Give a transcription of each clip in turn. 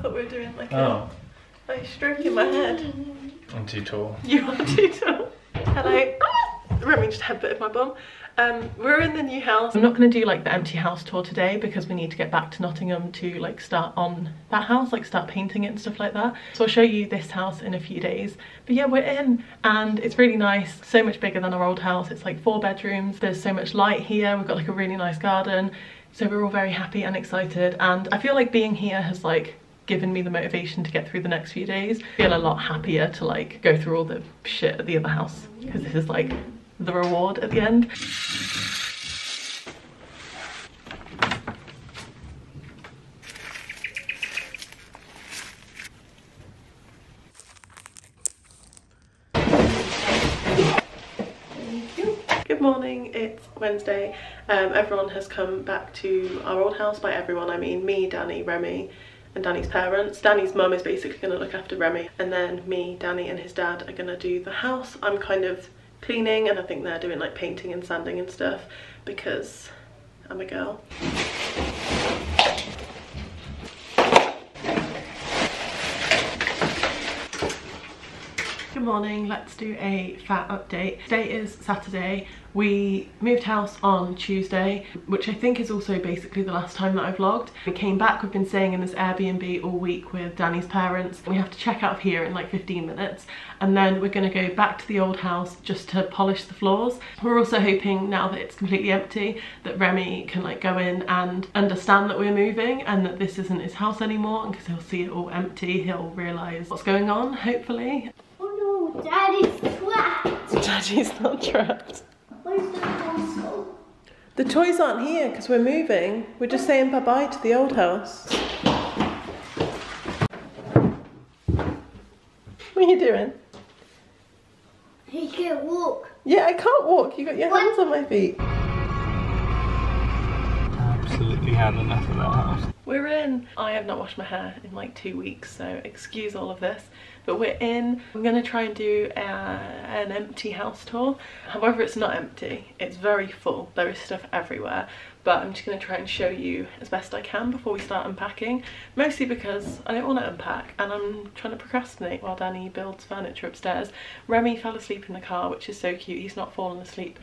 thought we were doing like a stroking my head. I'm too tall. You are too tall. Hello. Remy just headbutted my bum. We're in the new house. I'm not going to do like the empty house tour today because we need to get back to Nottingham to like start on that house, like start painting it and stuff like that. So I'll show you this house in a few days. But yeah, we're in and it's really nice. So much bigger than our old house. It's like 4 bedrooms. There's so much light here. We've got like a really nice garden. So we're all very happy and excited. And I feel like being here has like given me the motivation to get through the next few days. I feel a lot happier to like go through all the shit at the other house because this is like the reward at the end. Good morning, it's Wednesday. Everyone has come back to our old house. By everyone I mean me, Danny, Remy and Danny's parents. Danny's mum is basically going to look after Remy, and then me, Danny and his dad are going to do the house. I'm kind of cleaning and I think they're doing like painting and sanding and stuff because I'm a girl. Good morning, let's do a fat update. Today is Saturday. We moved house on Tuesday, which I think is also basically the last time that I vlogged. We came back, we've been staying in this Airbnb all week with Danny's parents. We have to check out of here in like 15 minutes and then we're going to go back to the old house just to polish the floors. We're also hoping now that it's completely empty that Remy can like go in and understand that we're moving and that this isn't his house anymore, and because he'll see it all empty he'll realise what's going on, hopefully. Oh no, Daddy's trapped. Daddy's not trapped. Where's the console? The toys aren't here because we're moving. We're just saying bye-bye to the old house. What are you doing? He can't walk. Yeah, I can't walk. You got your hands on my feet. Absolutely had enough of that house. We're in. I have not washed my hair in like 2 weeks, so excuse all of this. But we're in. I'm going to try and do an empty house tour. However, it's not empty. It's very full. There is stuff everywhere. But I'm just going to try and show you as best I can before we start unpacking. Mostly because I don't want to unpack and I'm trying to procrastinate while Danny builds furniture upstairs. Remy fell asleep in the car, which is so cute. He's not fallen asleep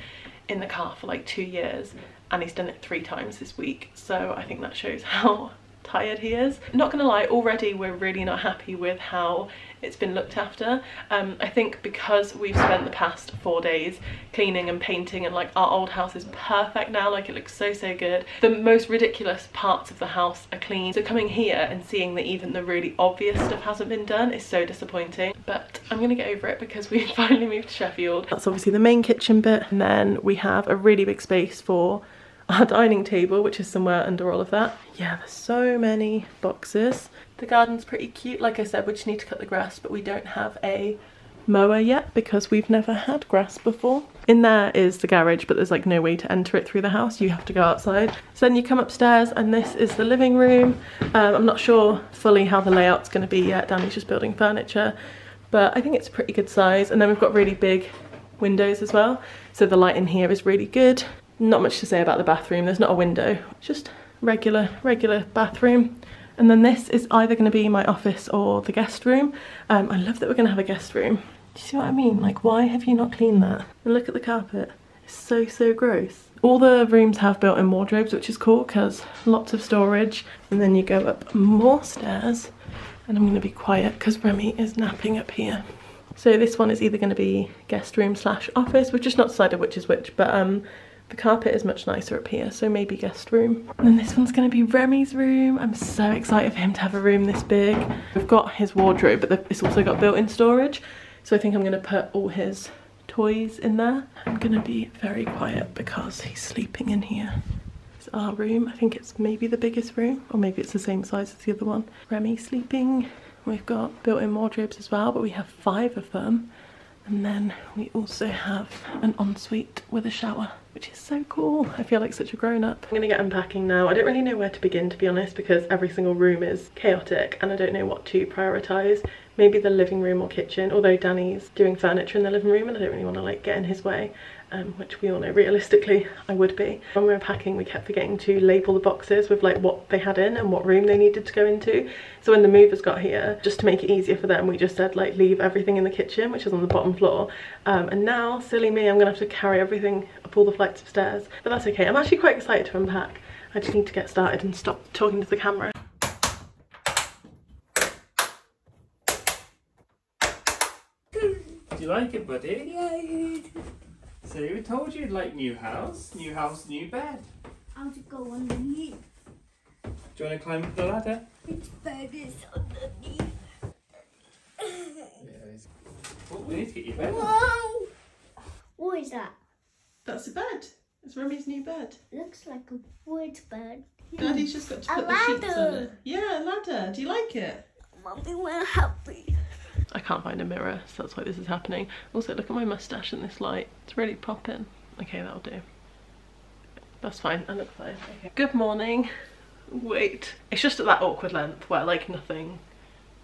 in the car for like 2 years and he's done it 3 times this week. So I think that shows how tired he is. Not gonna lie, already we're really not happy with how it's been looked after. I think because we've spent the past 4 days cleaning and painting and like our old house is perfect now, like it looks so good. The most ridiculous parts of the house are clean, so coming here and seeing that even the really obvious stuff hasn't been done is so disappointing. But I'm gonna get over it because we finally moved to Sheffield. That's obviously the main kitchen bit, and then we have a really big space for our dining table, which is somewhere under all of that. Yeah, there's so many boxes. The garden's pretty cute. Like I said, we just need to cut the grass, but we don't have a mower yet because we've never had grass before. In there is the garage, but there's like no way to enter it through the house. You have to go outside. So then you come upstairs and this is the living room. I'm not sure fully how the layout's going to be yet. Danny's just building furniture, but I think it's a pretty good size. And then we've got really big windows as well. So the light in here is really good. Not much to say about the bathroom. There's not a window, just regular bathroom. And then this is either going to be my office or the guest room. I love that we're going to have a guest room. Do you see what I mean? Like, why have you not cleaned that? And look at the carpet. It's so gross. All the rooms have built-in wardrobes, which is cool because lots of storage. And then you go up more stairs, and I'm going to be quiet because Remy is napping up here. So this one is either going to be guest room / office. We've just not decided which is which, but the carpet is much nicer up here, so maybe guest room. And then this one's going to be Remy's room. I'm so excited for him to have a room this big. We've got his wardrobe, but it's also got built-in storage. So I think I'm going to put all his toys in there. I'm going to be very quiet because he's sleeping in here. It's our room. I think it's maybe the biggest room, or maybe it's the same size as the other one. Remy sleeping. We've got built-in wardrobes as well, but we have 5 of them. And then we also have an ensuite with a shower, which is so cool. I feel like such a grown-up. I'm gonna get unpacking now. I don't really know where to begin, to be honest, because every single room is chaotic and I don't know what to prioritise. Maybe the living room or kitchen, although Danny's doing furniture in the living room and I don't really want to like get in his way. which we all know realistically I would be. When we were packing, we kept forgetting to label the boxes with like what they had in and what room they needed to go into. So when the movers got here, just to make it easier for them, we just said like leave everything in the kitchen, which is on the bottom floor. And now, silly me, I'm gonna have to carry everything up all the flights of stairs, but that's okay. I'm actually quite excited to unpack. I just need to get started and stop talking to the camera. Do you like it, buddy? Yay! So we told you you'd like new house, new bed. I'll just go underneath. Do you want to climb up the ladder? Its bed is underneath. Oh, we need to get your bed. Whoa! What is that? That's a bed. It's Remy's new bed. Looks like a wood bed. Daddy's just got to put the sheets on it. Yeah, a ladder. Do you like it? Mommy, we're happy. I can't find a mirror, so that's why this is happening. Also, look at my moustache in this light. It's really popping. Okay, that'll do. That's fine. I look fine. Okay. Good morning. Wait. It's just at that awkward length where like nothing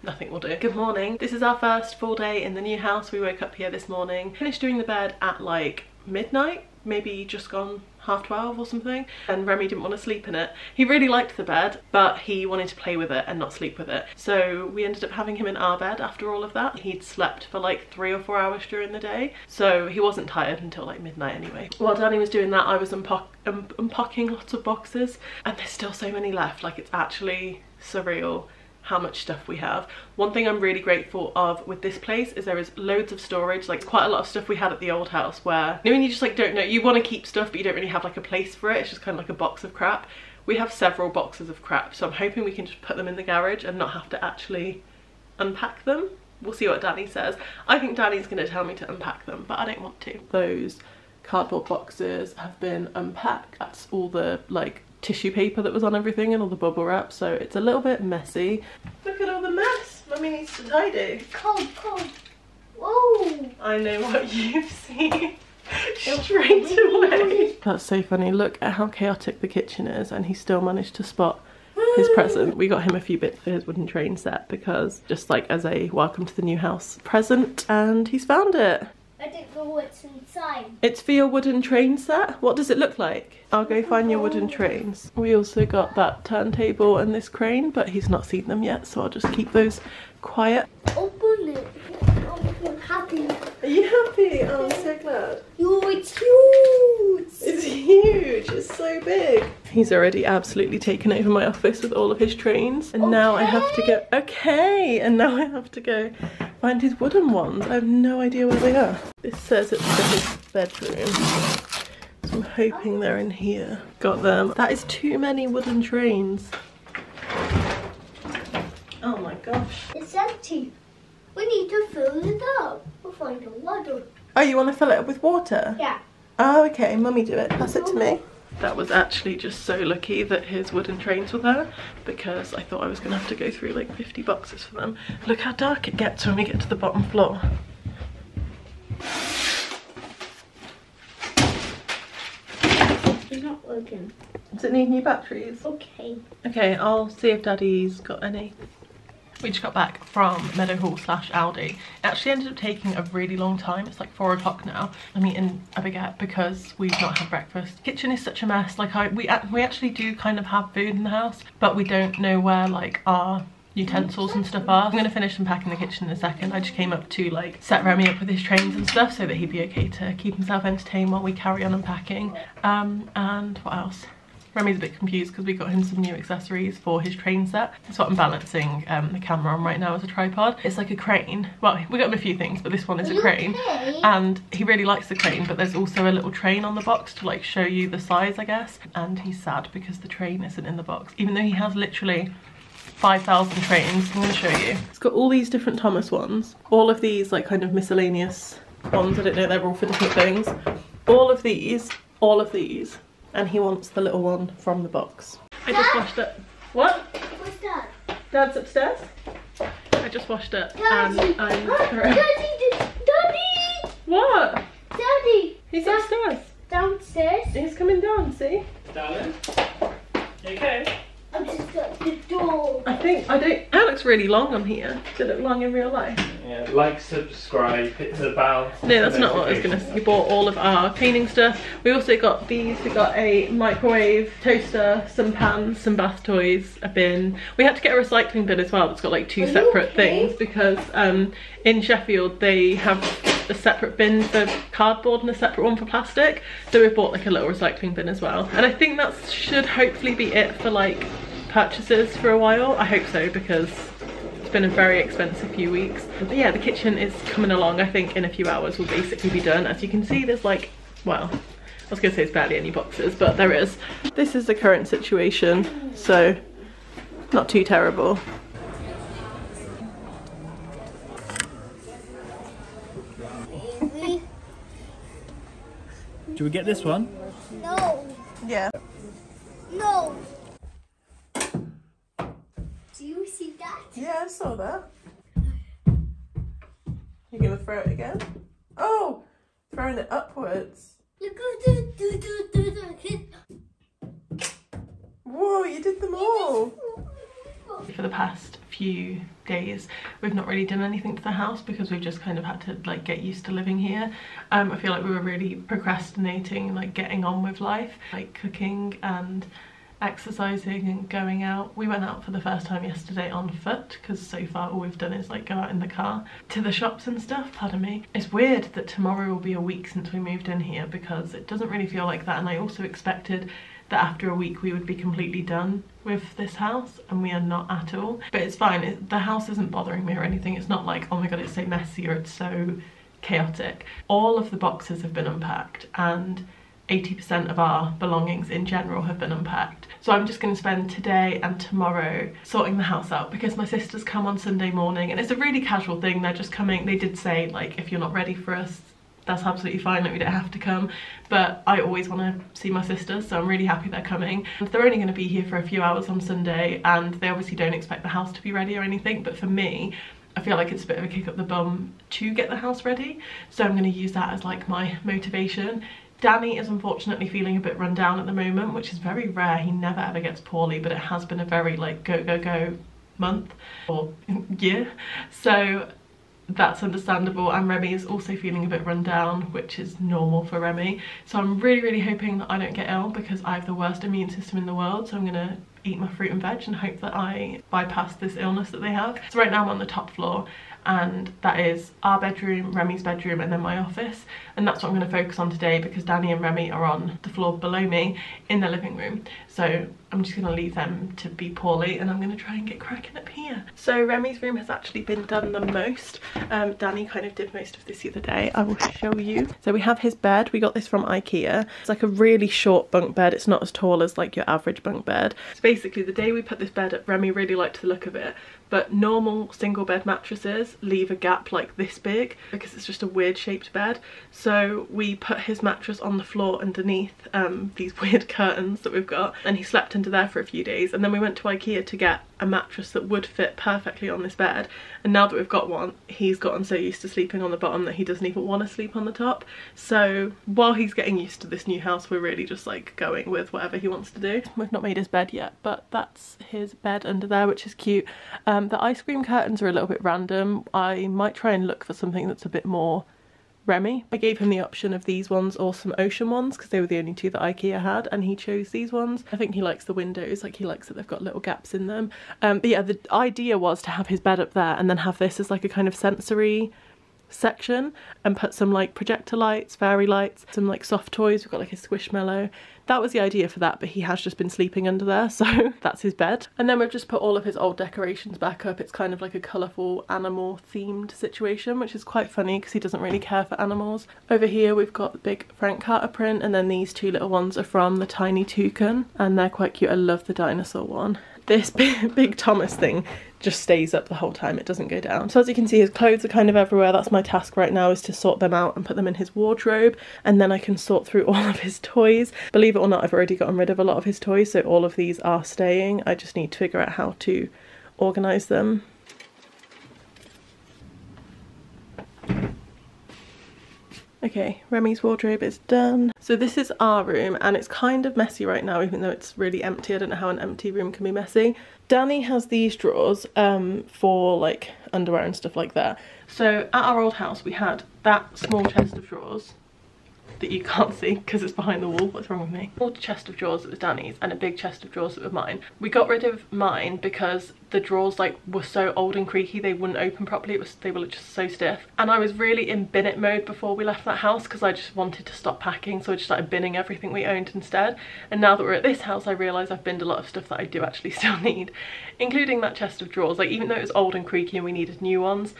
will do. Good morning. This is our first full day in the new house. We woke up here this morning. Finished doing the bed at like midnight. Maybe just gone 12:30 or something, and Remy didn't want to sleep in it. He really liked the bed, but he wanted to play with it and not sleep with it. So we ended up having him in our bed after all of that. He'd slept for like 3 or 4 hours during the day, so he wasn't tired until like midnight anyway. While Danny was doing that, I was unpacking lots of boxes, and there's still so many left. Like, it's actually surreal how much stuff we have. One thing I'm really grateful of with this place is there is loads of storage, like quite a lot of stuff we had at the old house where, you know, when you just like don't know, you want to keep stuff but you don't really have like a place for it. It's just kind of like a box of crap. We have several boxes of crap, so I'm hoping we can just put them in the garage and not have to actually unpack them. We'll see what Danny says. I think Danny's going to tell me to unpack them, but I don't want to. Those cardboard boxes have been unpacked. That's all the like tissue paper that was on everything and all the bubble wrap, so it's a little bit messy. Look at all the mess Mummy needs to tidy. Cold. Whoa! I know what you've seen straight away. That's so funny. Look at how chaotic the kitchen is, and he still managed to spot his present. We got him a few bits for his wooden train set because just like as a welcome to the new house present, and he's found it. I don't know what's inside. It's for your wooden train set. What does it look like? I'll go find your wooden trains. We also got that turntable and this crane, but he's not seen them yet, so I'll just keep those quiet. Open it. I'm happy. Are you happy? Oh, I'm so glad. Yo, it's huge. It's huge. It's so big. He's already absolutely taken over my office with all of his trains, and now I have to go. Okay, and now I have to go find his wooden ones. I have no idea where they are. This says it's for his bedroom, so I'm hoping they're in here. Got them. That is too many wooden trains. Oh my gosh. It's empty. We need to fill it up. We'll find the water. Oh, you want to fill it up with water? Yeah. Oh, okay. Mummy, do it. Pass it to me. That was actually just so lucky that his wooden trains were there, because I thought I was going to have to go through like 50 boxes for them. Look how dark it gets when we get to the bottom floor. It's not working. Does it need new batteries? Okay. Okay, I'll see if Daddy's got any. We just got back from Meadowhall / Aldi. It actually ended up taking a really long time. It's like 4 o'clock now. I'm eating a baguette because we've not had breakfast. Kitchen is such a mess. Like we actually do kind of have food in the house, but we don't know where like our utensils and stuff are. I'm gonna finish unpacking the kitchen in a second. I just came up to like set Remy up with his trains and stuff so that he'd be okay to keep himself entertained while we carry on unpacking. And what else? Remy's a bit confused because we got him some new accessories for his train set. That's what I'm balancing the camera on right now as a tripod. It's like a crane. Well, we got him a few things, but this one is a crane. Okay? And he really likes the crane, but there's also a little train on the box to like show you the size, I guess. And he's sad because the train isn't in the box, even though he has literally 5,000 trains. I'm going to show you. It's got all these different Thomas ones. All of these like kind of miscellaneous ones. I don't know, they're all for different things. All of these. And he wants the little one from the box. I just washed it. What? What's that? Dad's upstairs. I just washed it. Daddy! And I'm Daddy! What? Daddy! He's upstairs. Downstairs? He's coming down, see? Darling? You okay? I'm just Shut the door. That looks really long on here. Does it look long in real life? Yeah, like, subscribe, hit the bell. No, that's not what I was going to say. We bought all of our cleaning stuff. We also got these. We got a microwave, toaster, some pans, some bath toys, a bin. We had to get a recycling bin as well that's got like two separate things because in Sheffield they have a separate bin for cardboard and a separate one for plastic. So we bought like a little recycling bin as well. And I think that should hopefully be it for like purchases for a while. I hope so, because it's been a very expensive few weeks. But yeah, the kitchen is coming along. I think in a few hours we'll basically be done. As you can see, there's like, well, I was gonna say it's barely any boxes, but there is. This is the current situation, so not too terrible. Should we get this one? No. Yeah. No. Do you see that? Yeah, I saw that. You're gonna throw it again? Oh, throwing it upwards. Whoa, you did them all. For the past few days we've not really done anything to the house because we've just kind of had to like get used to living here. I feel like we were really procrastinating like getting on with life, like cooking and exercising and going out. We went out for the first time yesterday on foot because so far all we've done is like go out in the car to the shops and stuff. Pardon me. It's weird that tomorrow will be a week since we moved in here because it doesn't really feel like that, and I also expected that after a week we would be completely done with this house, and we are not at all. But it's fine, the house isn't bothering me or anything. It's not like, oh my god, it's so messy or it's so chaotic. All of the boxes have been unpacked and 80% of our belongings in general have been unpacked. So I'm just going to spend today and tomorrow sorting the house out because my sisters come on Sunday morning, and it's a really casual thing. They're just coming. They did say like, if you're not ready for us, that's absolutely fine, like we don't have to come, but I always want to see my sisters, so I'm really happy they're coming. They're only going to be here for a few hours on Sunday, and they obviously don't expect the house to be ready or anything, but for me, I feel like it's a bit of a kick up the bum to get the house ready, so I'm going to use that as like my motivation. Danny is unfortunately feeling a bit run down at the moment, which is very rare. He never ever gets poorly, but it has been a very like go month or year, so that's understandable. And Remy is also feeling a bit run down, which is normal for Remy, so I'm really hoping that I don't get ill because I have the worst immune system in the world. So I'm gonna eat my fruit and veg and hope that I bypass this illness that they have. So right now I'm on the top floor, and that is our bedroom, Remy's bedroom, and then my office, and that's what I'm going to focus on today because Danny and Remy are on the floor below me in the living room, so I'm just going to leave them to be poorly and I'm going to try and get cracking up here. So Remy's room has actually been done the most. Danny kind of did most of this the other day. I will show you. So we have his bed. We got this from IKEA. It's like a really short bunk bed. It's not as tall as like your average bunk bed. So basically the day we put this bed up, Remy really liked the look of it, but normal single bed mattresses leave a gap like this big because it's just a weird shaped bed. So we put his mattress on the floor underneath these weird curtains that we've got, and he slept under there for a few days, and then we went to IKEA to get a mattress that would fit perfectly on this bed, and now that we've got one, he's gotten so used to sleeping on the bottom that he doesn't even want to sleep on the top. So while he's getting used to this new house, we're really just like going with whatever he wants to do. We've not made his bed yet, but that's his bed under there, which is cute. The ice cream curtains are a little bit random. I might try and look for something that's a bit more Remy. I gave him the option of these ones or some ocean ones because they were the only two that IKEA had, and he chose these ones. I think he likes the windows, like he likes that they've got little gaps in them. But yeah, the idea was to have his bed up there and then have this as like a kind of sensory section and put some like projector lights, fairy lights, some like soft toys. We've got like a squishmallow. That was the idea for that, but he has just been sleeping under there, so that's his bed. And then we've just put all of his old decorations back up. It's kind of like a colourful animal themed situation, which is quite funny because he doesn't really care for animals. Over here we've got the big Frank Carter print, and then these two little ones are from the Tiny Toucan, and they're quite cute. I love the dinosaur one. This big Thomas thing just stays up the whole time, it doesn't go down. So as you can see, his clothes are kind of everywhere. That's my task right now, is to sort them out and put them in his wardrobe, and then I can sort through all of his toys. Believe it or not, I've already gotten rid of a lot of his toys, so all of these are staying. I just need to figure out how to organise them. Okay, Remy's wardrobe is done. So this is our room and it's kind of messy right now, even though it's really empty. I don't know how an empty room can be messy. Danny has these drawers for like underwear and stuff like that. So at our old house we had that small chest of drawers that you can't see because it's behind the wall. What's wrong with me? A chest of drawers that was Danny's and a big chest of drawers that were mine. We got rid of mine because the drawers like were so old and creaky they wouldn't open properly. They were just so stiff, and I was really in bin it mode before we left that house because I just wanted to stop packing, so I just started binning everything we owned instead. And now that we're at this house I realise I've binned a lot of stuff that I do actually still need, including that chest of drawers. Like, even though it was old and creaky and we needed new ones,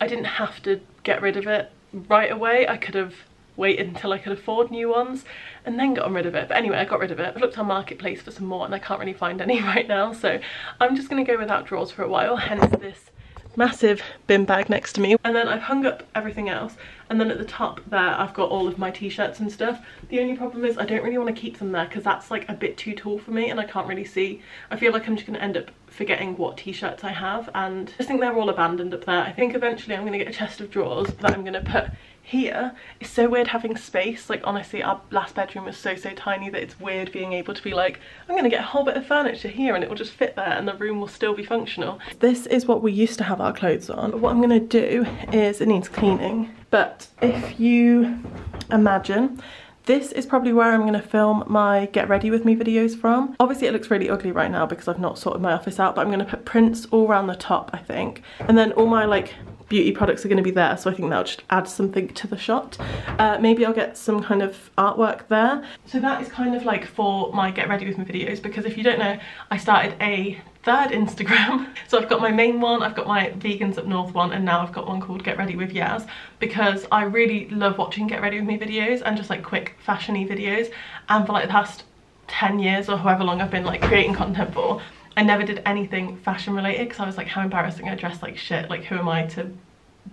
I didn't have to get rid of it right away. I could have waited until I could afford new ones and then gotten rid of it. But anyway, I got rid of it. I've looked on Marketplace for some more and I can't really find any right now, so I'm just going to go without drawers for a while, hence this massive bin bag next to me. And then I've hung up everything else, and then at the top there I've got all of my t-shirts and stuff. The only problem is I don't really want to keep them there because that's like a bit too tall for me and I can't really see. I feel like I'm just going to end up forgetting what t-shirts I have, and I just think they're all abandoned up there. I think eventually I'm going to get a chest of drawers that I'm going to put here. It's so weird having space. Like, honestly, our last bedroom was so tiny that it's weird being able to be like, I'm gonna get a whole bit of furniture here and it will just fit there and the room will still be functional. This is what we used to have our clothes on. But what I'm gonna do is, it needs cleaning, but if you imagine, this is probably where I'm going to film my get ready with me videos from. Obviously it looks really ugly right now because I've not sorted my office out, but I'm going to put prints all around the top, I think. And then all my like beauty products are going to be there, so I think that'll just add something to the shot. Maybe I'll get some kind of artwork there. So that is kind of like for my get ready with me videos, because if you don't know, I started a third Instagram. So I've got my main one, I've got my Vegans Up North one, and now I've got one called Get Ready with Yaz, because I really love watching Get Ready with Me videos and just like quick fashion-y videos. And for like the past 10 years or however long I've been like creating content for, I never did anything fashion related because I was like, how embarrassing, I dress like shit, like who am I to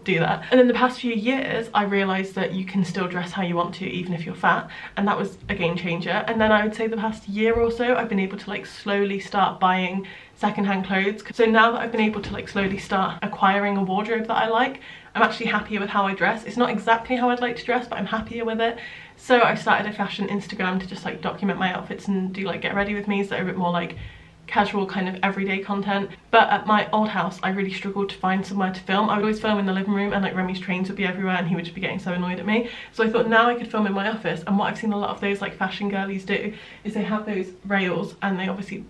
do that? And in the past few years I realised that you can still dress how you want to even if you're fat, and that was a game changer. And then I would say the past year or so I've been able to like slowly start buying secondhand clothes. So now that I've been able to like slowly start acquiring a wardrobe that I like, I'm actually happier with how I dress. It's not exactly how I'd like to dress, but I'm happier with it. So I started a fashion Instagram to just like document my outfits and do like get ready with me, so a bit more like casual kind of everyday content. But at my old house I really struggled to find somewhere to film. I would always film in the living room and like Remy's trains would be everywhere and he would just be getting so annoyed at me. So I thought now I could film in my office, and what I've seen a lot of those like fashion girlies do is they have those rails and they obviously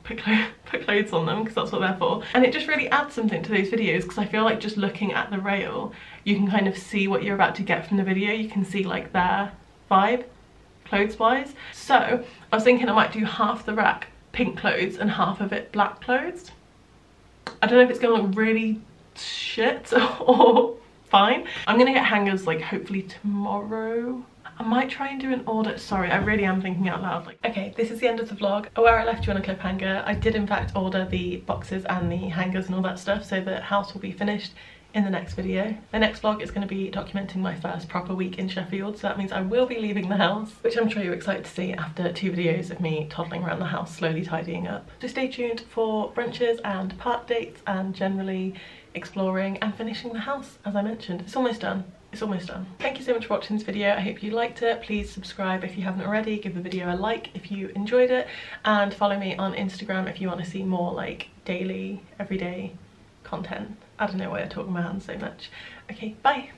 put clothes on them because that's what they're for, and it just really adds something to those videos, because I feel like just looking at the rail you can kind of see what you're about to get from the video. You can see like their vibe clothes wise. So I was thinking I might do half the rack pink clothes and half of it black clothes. I don't know if it's gonna look really shit or fine. I'm gonna get hangers like hopefully tomorrow. I might try and do an order. Sorry, I really am thinking out loud. Like, okay, this is the end of the vlog where I left you on a cliffhanger. I did in fact order the boxes and the hangers and all that stuff, so the house will be finished in the next video. The next vlog is going to be documenting my first proper week in Sheffield, so that means I will be leaving the house, which I'm sure you're excited to see after 2 videos of me toddling around the house slowly tidying up. So stay tuned for brunches and park dates and generally exploring and finishing the house. As I mentioned, it's almost done. It's almost done. Thank you so much for watching this video. I hope you liked it. Please subscribe if you haven't already, give the video a like if you enjoyed it, and follow me on Instagram if you want to see more like daily, everyday content. I don't know why I talk my hands so much. Okay, bye.